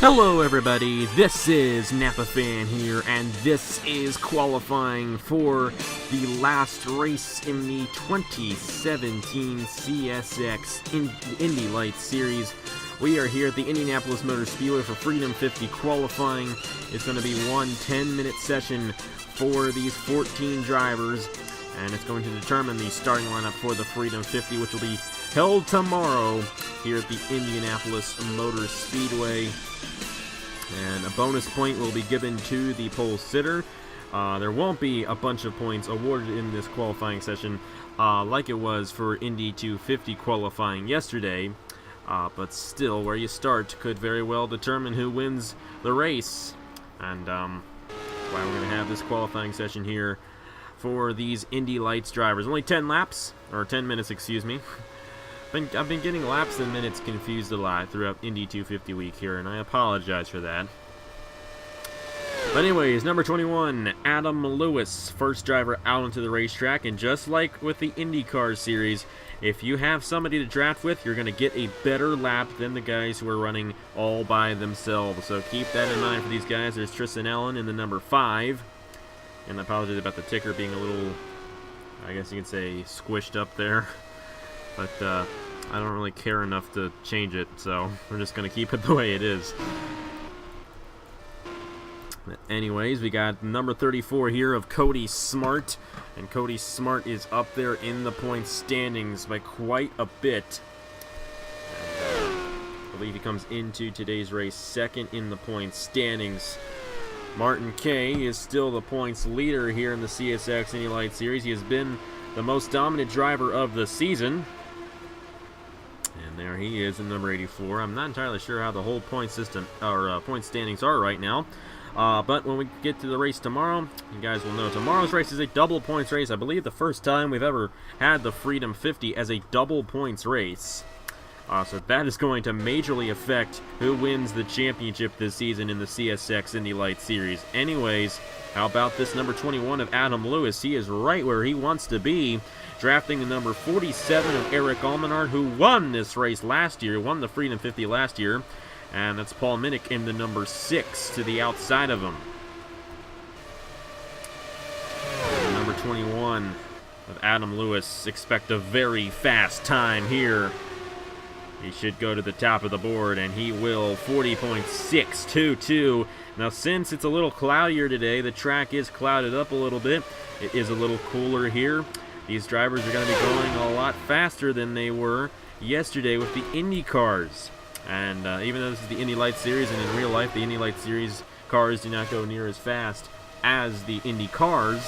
Hello everybody, this is Napa Fan here, and this is qualifying for the last race in the 2017 CSX IndyLights Series. We are here at the Indianapolis Motor Speedway for Freedom 50 qualifying. It's going to be one 10-minute session for these 14 drivers, and it's going to determine the starting lineup for the Freedom 50, which will be held tomorrow here at the Indianapolis Motor Speedway. And a bonus point will be given to the pole sitter. There won't be a bunch of points awarded in this qualifying session like it was for Indy 250 qualifying yesterday. But still, where you start could very well determine who wins the race. And why we're going to have this qualifying session here for these IndyLights drivers. Only 10 laps, or 10 minutes, excuse me. I've been getting laps and minutes confused a lot throughout Indy 250 week here, and I apologize for that. But anyways, number 21, Adam Lewis, first driver out onto the racetrack, and just like with the IndyCar series, if you have somebody to draft with, you're going to get a better lap than the guys who are running all by themselves. So keep that in mind for these guys. There's Tristan Allen in the number 5, and I apologize about the ticker being a little, I guess you could say, squished up there. But I don't really care enough to change it, so we're just going to keep it the way it is. But anyways, we got number 34 here of Cody Smart, and Cody Smart is up there in the points standings by quite a bit. And, I believe he comes into today's race second in the points standings. Martin Kay is still the points leader here in the CSX IndyLights Series. He has been the most dominant driver of the season. And there he is in number 84. I'm not entirely sure how the whole point system or point standings are right now. But when we get to the race tomorrow, you guys will know tomorrow's race is a double points race. I believe the first time we've ever had the Freedom 50 as a double points race. So that is going to majorly affect who wins the championship this season in the CSX IndyLights Series. Anyways, how about this number 21 of Adam Lewis? He is right where he wants to be, drafting the number 47 of Eric Almenard, who won this race last year, won the Freedom 50 last year. And that's Paul Minnick in the number 6 to the outside of him. And number 21 of Adam Lewis, expect a very fast time here. He should go to the top of the board, and he will. 40.622. Now, since it's a little cloudier today, the track is clouded up a little bit. It is a little cooler here. These drivers are going to be going a lot faster than they were yesterday with the Indy cars. And even though this is the IndyLights Series, and in real life, the IndyLights Series cars do not go near as fast as the Indy cars,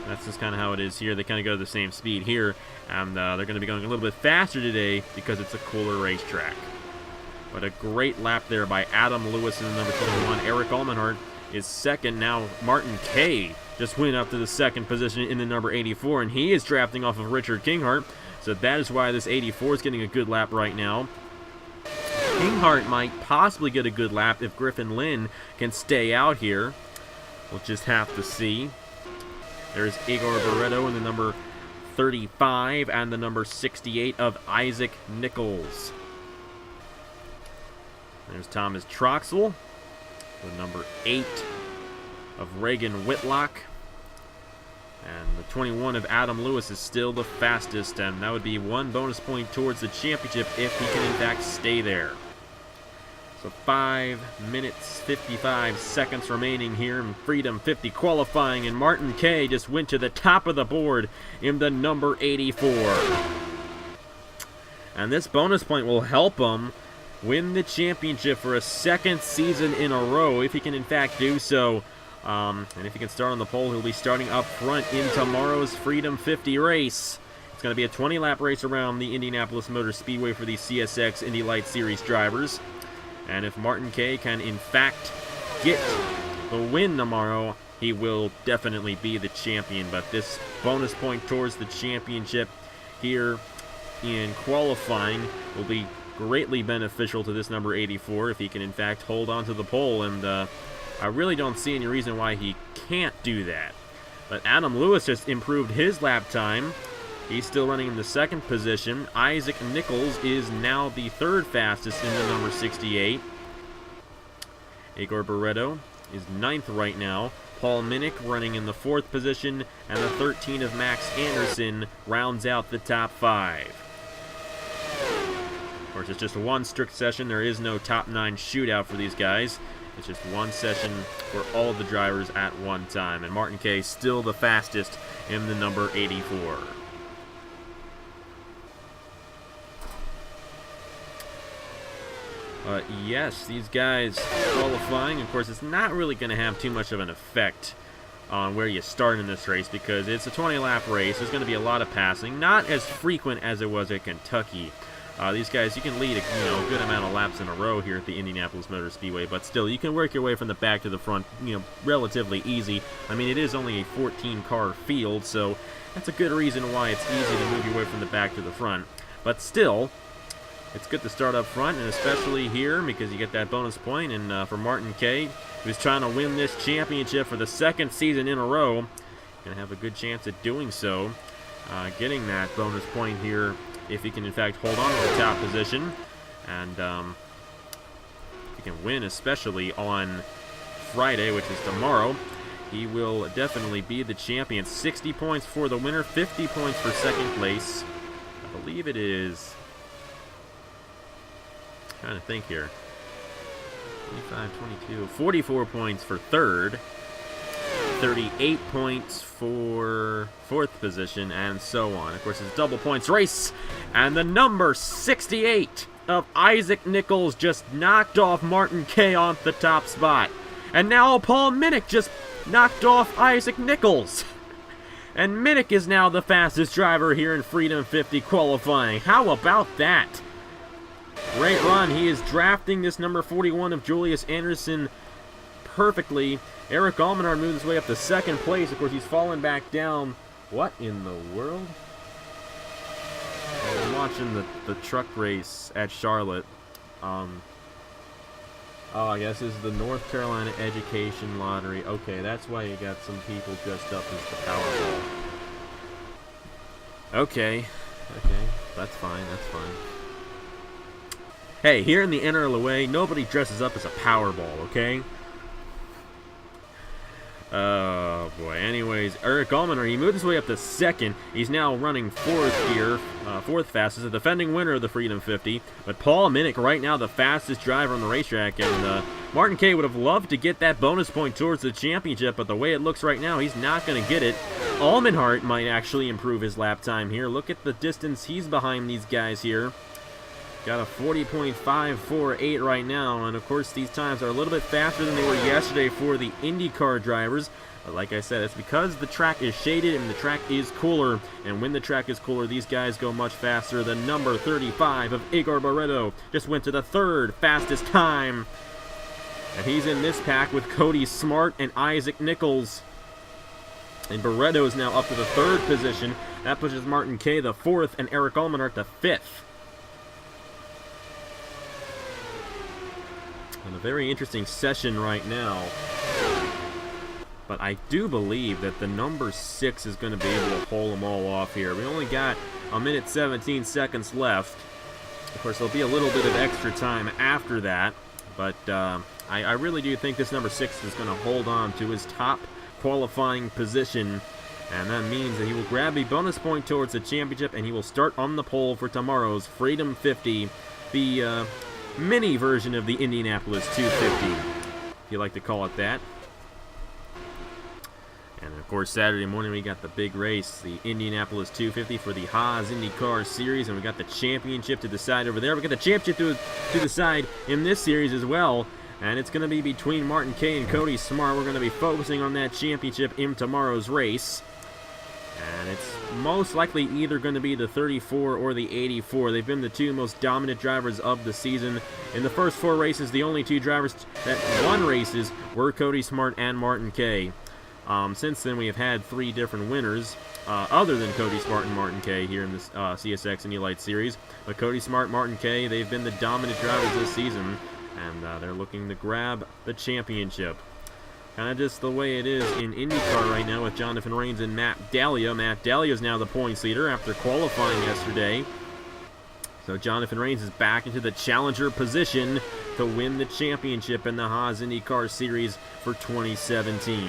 that's just kind of how it is here. They kind of go to the same speed here, and they're going to be going a little bit faster today because it's a cooler racetrack. But a great lap there by Adam Lewis in the number 21. Eric Almenard is second. Now Martin Kay just went up to the second position in the number 84, and he is drafting off of Richard Kinghart. So that is why this 84 is getting a good lap right now. Kinghart might possibly get a good lap if Griffin Lynn can stay out here. We'll just have to see. There's Igor Barreto in the number 35 and the number 68 of Isaac Nichols. There's Thomas Troxel, the number 8 of Reagan Whitlock. And the 21 of Adam Lewis is still the fastest, and that would be one bonus point towards the championship if he can in fact stay there. So 5 minutes, 55 seconds remaining here in Freedom 50 qualifying, and Martin Kay just went to the top of the board in the number 84. And this bonus point will help him win the championship for a second season in a row, if he can in fact do so. And if he can start on the pole, he'll be starting up front in tomorrow's Freedom 50 race. It's going to be a 20-lap race around the Indianapolis Motor Speedway for the CSX IndyLights Series drivers. And if Martin Kay can, in fact, get the win tomorrow, he will definitely be the champion. But this bonus point towards the championship here in qualifying will be greatly beneficial to this number 84 if he can, in fact, hold on to the pole. And I really don't see any reason why he can't do that. But Adam Lewis just improved his lap time. He's still running in the second position. Isaac Nichols is now the third fastest in the number 68. Igor Barreto is 9th right now. Paul Minnick running in the 4th position, and the 13 of Max Anderson rounds out the top 5. Of course, it's just one strict session. There is no top 9 shootout for these guys. It's just one session for all the drivers at one time. And Martin Kay still the fastest in the number 84. Yes, these guys qualifying, of course, it's not really going to have too much of an effect on where you start in this race because it's a 20-lap race. There's going to be a lot of passing, not as frequent as it was at Kentucky. These guys, you can lead a good amount of laps in a row here at the Indianapolis Motor Speedway, but still, you can work your way from the back to the front, relatively easy. I mean, it is only a 14-car field, so that's a good reason why it's easy to move your way from the back to the front. But still, it's good to start up front, and especially here because you get that bonus point. And for Martin Kay, who's trying to win this championship for the 2nd season in a row, going to have a good chance at doing so, getting that bonus point here if he can in fact hold on to the top position. And if he can win, especially on Friday, which is tomorrow, he will definitely be the champion. 60 points for the winner, 50 points for 2nd place. I believe it is... trying to think here. 25, 22, 44 points for 3rd, 38 points for 4th position, and so on. Of course, it's a double points race, and the number 68 of Isaac Nichols just knocked off Martin Kay on the top spot. And now Paul Minnick just knocked off Isaac Nichols. And Minnick is now the fastest driver here in Freedom 50 qualifying. How about that? Great run. He is drafting this number 41 of Julius Anderson perfectly. Eric Almenard moves his way up to 2nd place. Of course, he's fallen back down. What in the world? I'm watching the truck race at Charlotte. Oh, I guess this is the North Carolina Education Lottery. Okay, that's why you got some people dressed up as the Powerball. Okay, that's fine, that's fine. Hey, here in the NRLOA, nobody dresses up as a Powerball, okay? Oh, boy. Anyways, Eric Almenard, he moved his way up to 2nd. He's now running 4th here, 4th fastest, the defending winner of the Freedom 50. But Paul Minnick, right now, the fastest driver on the racetrack. And Martin Kay would have loved to get that bonus point towards the championship, but the way it looks right now, he's not going to get it. Almenard might actually improve his lap time here. Look at the distance he's behind these guys here. Got a 40.548 right now, and of course these times are a little bit faster than they were yesterday for the IndyCar drivers. But like I said, it's because the track is shaded and the track is cooler. And when the track is cooler, these guys go much faster. The number 35 of Igor Barreto just went to the 3rd fastest time. And he's in this pack with Cody Smart and Isaac Nichols. And Barreto is now up to the 3rd position. That pushes Martin Kay the 4th and Eric Almenard the 5th. And a very interesting session right now. But I do believe that the number 6 is going to be able to pull them all off here. We only got a minute 17 seconds left. Of course, there'll be a little bit of extra time after that. But I really do think this number 6 is going to hold on to his top qualifying position. And that means that he will grab a bonus point towards the championship, and he will start on the pole for tomorrow's Freedom 50, the mini version of the Indianapolis 250, if you like to call it that. And of course, Saturday morning we got the big race, the Indianapolis 250 for the Haas IndyCar Series, and we got the championship to decide over there. We got the championship to decide in this series as well, and it's going to be between Martin Kay and Cody Smart. We're going to be focusing on that championship in tomorrow's race. And it's most likely either going to be the 34 or the 84. They've been the 2 most dominant drivers of the season. In the first 4 races, the only 2 drivers that won races were Cody Smart and Martin Kay. Since then, we have had 3 different winners, other than Cody Smart and Martin Kay here in this CSX IndyLights Series. But Cody Smart, Martin Kay, they've been the dominant drivers this season, and they're looking to grab the championship. Kind of just the way it is in IndyCar right now with Jonathan Rains and Matt Dahlia. Matt Dahlia is now the points leader after qualifying yesterday. So Jonathan Rains is back into the challenger position. to win the championship in the Haas IndyCar Series for 2017.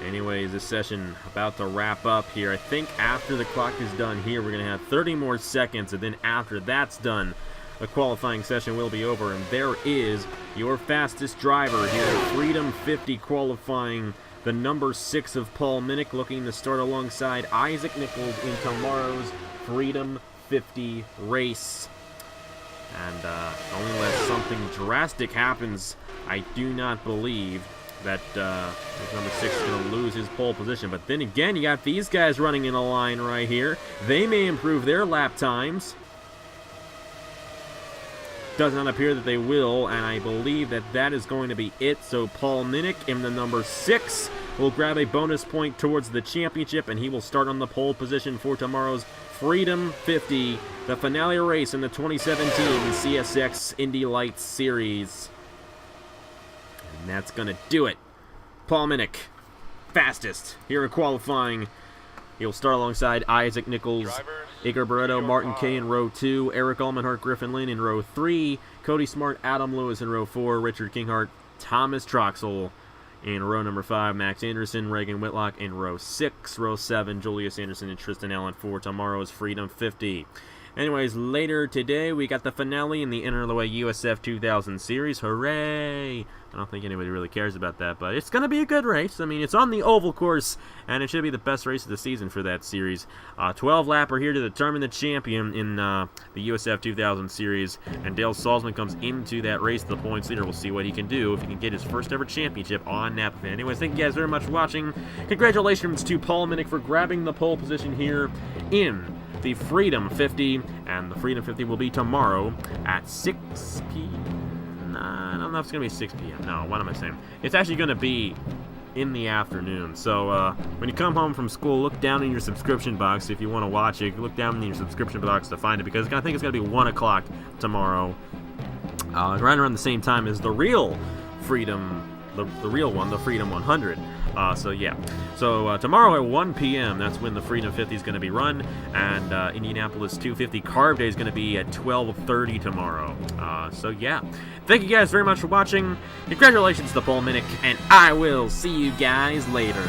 Anyways, this session about to wrap up here. I think after the clock is done here, we're going to have 30 more seconds, and then after that's done, the qualifying session will be over. And there is your fastest driver here at Freedom 50 qualifying, the number 6 of Paul Minnick, looking to start alongside Isaac Nichols in tomorrow's Freedom 50 race. And only unless something drastic happens, I do not believe that number 6 is going to lose his pole position. But then again, you got these guys running in a line right here. They may improve their lap times. Does not appear that they will, and I believe that that is going to be it. So Paul Minnick in the number 6 will grab a bonus point towards the championship, and he will start on the pole position for tomorrow's Freedom 50, the finale race in the 2017 CSX IndyLights Series. And that's going to do it. Paul Minnick, fastest here in qualifying. He'll start alongside Isaac Nichols, Iker Barretto, Martin Kay in row 2, Eric Almenhart, Griffin Lynn in row 3, Cody Smart, Adam Lewis in row 4, Richard Kinghart, Thomas Troxel in row number 5, Max Anderson, Reagan Whitlock in row 6, row 7, Julius Anderson and Tristan Allen for tomorrow's Freedom 50. Anyways, later today, we got the finale in the NRLOA USF 2000 Series. Hooray! I don't think anybody really cares about that, but it's going to be a good race. I mean, it's on the oval course, and it should be the best race of the season for that series. 12-lapper here to determine the champion in the USF 2000 Series, and Dale Salzman comes into that race, the points leader. We'll see what he can do if he can get his first ever championship on Napa Fan. Anyways, thank you guys very much for watching. Congratulations to Paul Minnick for grabbing the pole position here in the Freedom 50, and the Freedom 50 will be tomorrow at 6 p.m. I don't know if it's going to be 6 p.m. No, what am I saying? It's actually going to be in the afternoon. So when you come home from school, look down in your subscription box if you want to watch it. Look down in your subscription box to find it, because I think it's going to be 1 o'clock tomorrow, right around the same time as the real Freedom, the real one, the Freedom 100. So yeah, so tomorrow at 1 p.m. that's when the Freedom 50 is going to be run, and Indianapolis 250 Carb Day is going to be at 12:30 tomorrow. So yeah, thank you guys very much for watching. Congratulations to Paul Minnick, and I will see you guys later.